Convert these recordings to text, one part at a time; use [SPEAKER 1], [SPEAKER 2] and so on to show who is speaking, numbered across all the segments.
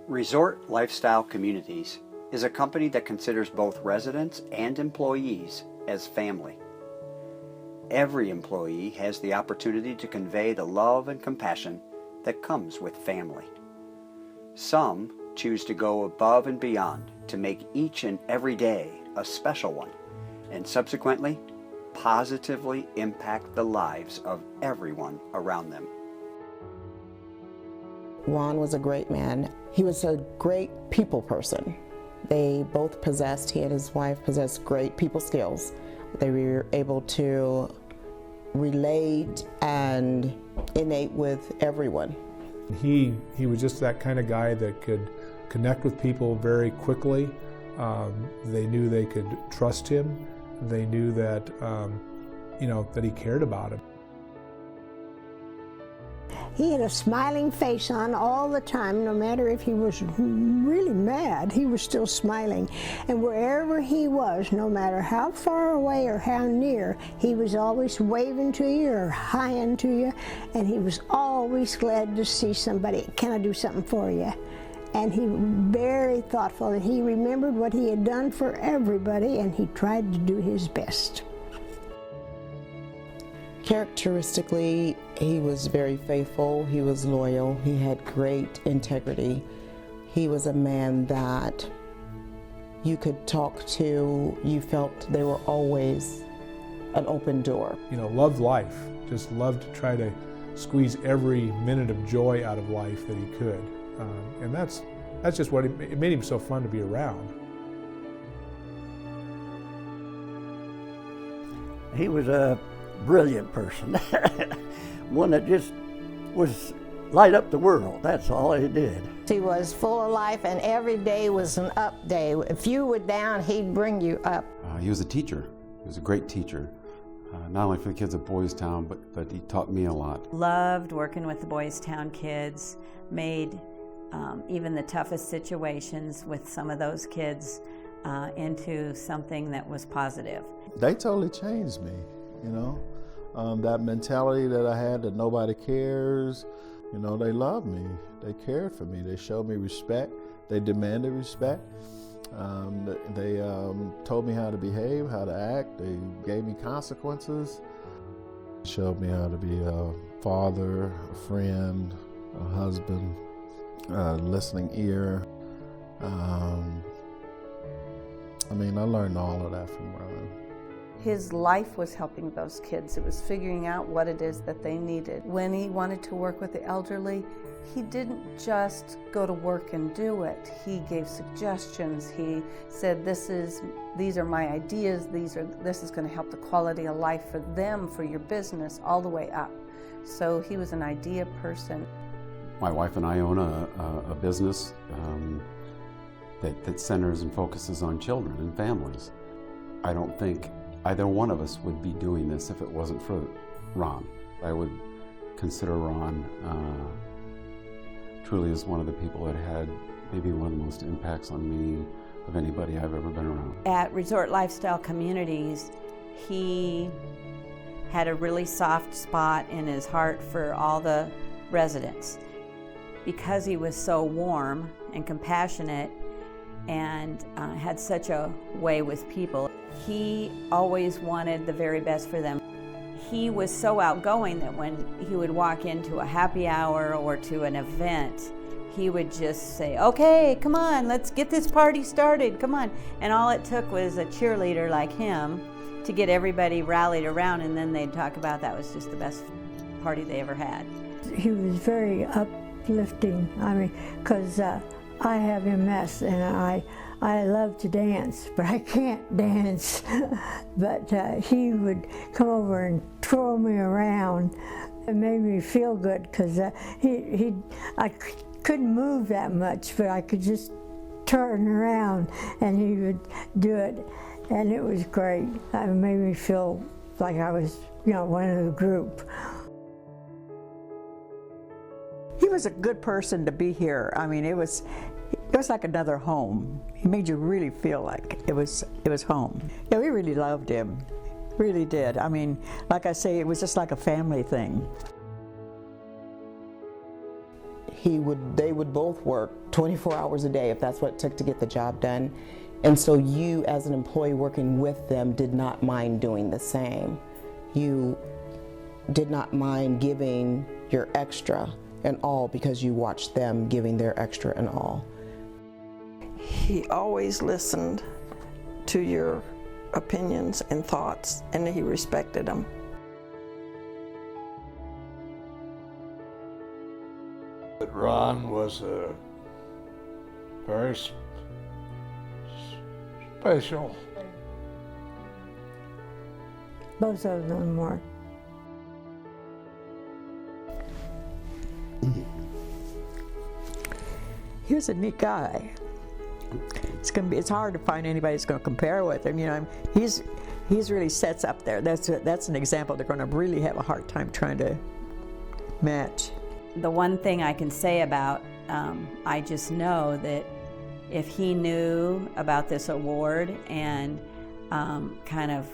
[SPEAKER 1] Resort Lifestyle Communities is a company that considers both residents and employees as family. Every employee has the opportunity to convey the love and compassion that comes with family. Some choose to go above and beyond to make each and every day a special one, and subsequently positively impact the lives of everyone around them.
[SPEAKER 2] Ron was a great man. He was a great people person. He and his wife possessed great people skills. They were able to relate and innate with everyone.
[SPEAKER 3] He was just that kind of guy that could connect with people very quickly. They knew they could trust him. They knew that, that he cared about them.
[SPEAKER 4] He had a smiling face on all the time. No matter if he was really mad, he was still smiling. And wherever he was, no matter how far away or how near, he was always waving to you or hi-ing to you. And he was always glad to see somebody. Can I do something for you? And he was very thoughtful, and he remembered what he had done for everybody, and he tried to do his best.
[SPEAKER 2] Characteristically, he was very faithful, he was loyal, he had great integrity. He was a man that you could talk to, you felt they were always an open door.
[SPEAKER 3] Loved life, just loved to try to squeeze every minute of joy out of life that he could. And that's just what it made him so fun to be around.
[SPEAKER 5] He was a brilliant person, one that just was light up the world. That's all he did.
[SPEAKER 6] He was full of life, and every day was an up day. If you were down, he'd bring you up.
[SPEAKER 7] He was a teacher. He was a great teacher, not only for the kids at Boys Town, but he taught me a lot.
[SPEAKER 8] Loved working with the Boys Town kids, made even the toughest situations with some of those kids into something that was positive.
[SPEAKER 9] They totally changed me, that mentality that I had that nobody cares. They loved me, they cared for me, they showed me respect, they demanded respect. They told me how to behave, how to act, they gave me consequences. Showed me how to be a father, a friend, a husband, a listening ear. I learned all of that from Ron.
[SPEAKER 10] His life was helping those kids. It was figuring out what it is that they needed. When he wanted to work with the elderly, he didn't just go to work and do it. He gave suggestions. He said, these are my ideas. This is going to help the quality of life for them, for your business, all the way up. So he was an idea person.
[SPEAKER 7] My wife and I own a business that centers and focuses on children and families. I don't think either one of us would be doing this if it wasn't for Ron. I would consider Ron truly as one of the people that had maybe one of the most impacts on me of anybody I've ever been around.
[SPEAKER 8] At Resort Lifestyle Communities, he had a really soft spot in his heart for all the residents. Because he was so warm and compassionate and had such a way with people, he always wanted the very best for them. He was so outgoing that when he would walk into a happy hour or to an event, he would just say, okay, come on, let's get this party started, come on. And all it took was a cheerleader like him to get everybody rallied around, and then they'd talk about that was just the best party they ever had.
[SPEAKER 4] He was very uplifting, because I have MS and I love to dance, but I can't dance. But he would come over and twirl me around. It made me feel good because I couldn't move that much, but I could just turn around and he would do it. And it was great. It made me feel like I was, one of the group.
[SPEAKER 11] He was a good person to be here. It was like another home. He made you really feel like it was home. Yeah, we really loved him, really did. Like I say, it was just like a family thing.
[SPEAKER 2] they would both work 24 hours a day if that's what it took to get the job done. And so you, as an employee working with them, did not mind doing the same. You did not mind giving your extra and all because you watched them giving their extra and all.
[SPEAKER 12] He always listened to your opinions and thoughts, and he respected them.
[SPEAKER 13] But Ron was a very special.
[SPEAKER 4] Both of them were.
[SPEAKER 11] He was a neat guy. It's hard to find anybody that's going to compare with him. You know, he's really sets up there. That's an example they're going to really have a hard time trying to match.
[SPEAKER 8] The one thing I can say about, I just know that if he knew about this award and kind of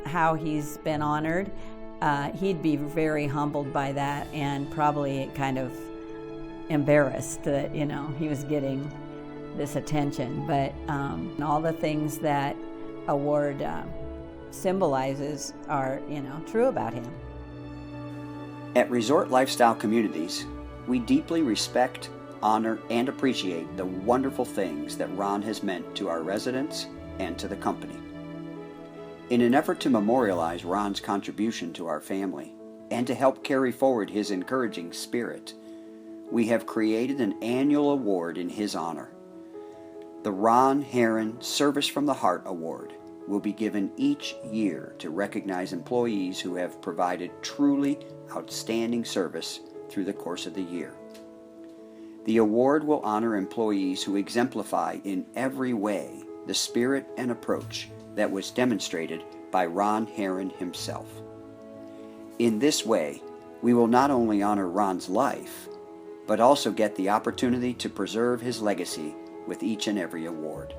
[SPEAKER 8] how he's been honored, he'd be very humbled by that and probably kind of embarrassed that, you know, he was getting this attention. But all the things that award symbolizes are, you know, true about him.
[SPEAKER 1] At Resort Lifestyle Communities, we deeply respect, honor, and appreciate the wonderful things that Ron has meant to our residents and to the company. In an effort to memorialize Ron's contribution to our family and to help carry forward his encouraging spirit, we have created an annual award in his honor. The Ron Herron Service from the Heart Award will be given each year to recognize employees who have provided truly outstanding service through the course of the year. The award will honor employees who exemplify in every way the spirit and approach that was demonstrated by Ron Herron himself. In this way, we will not only honor Ron's life, but also get the opportunity to preserve his legacy with each and every award.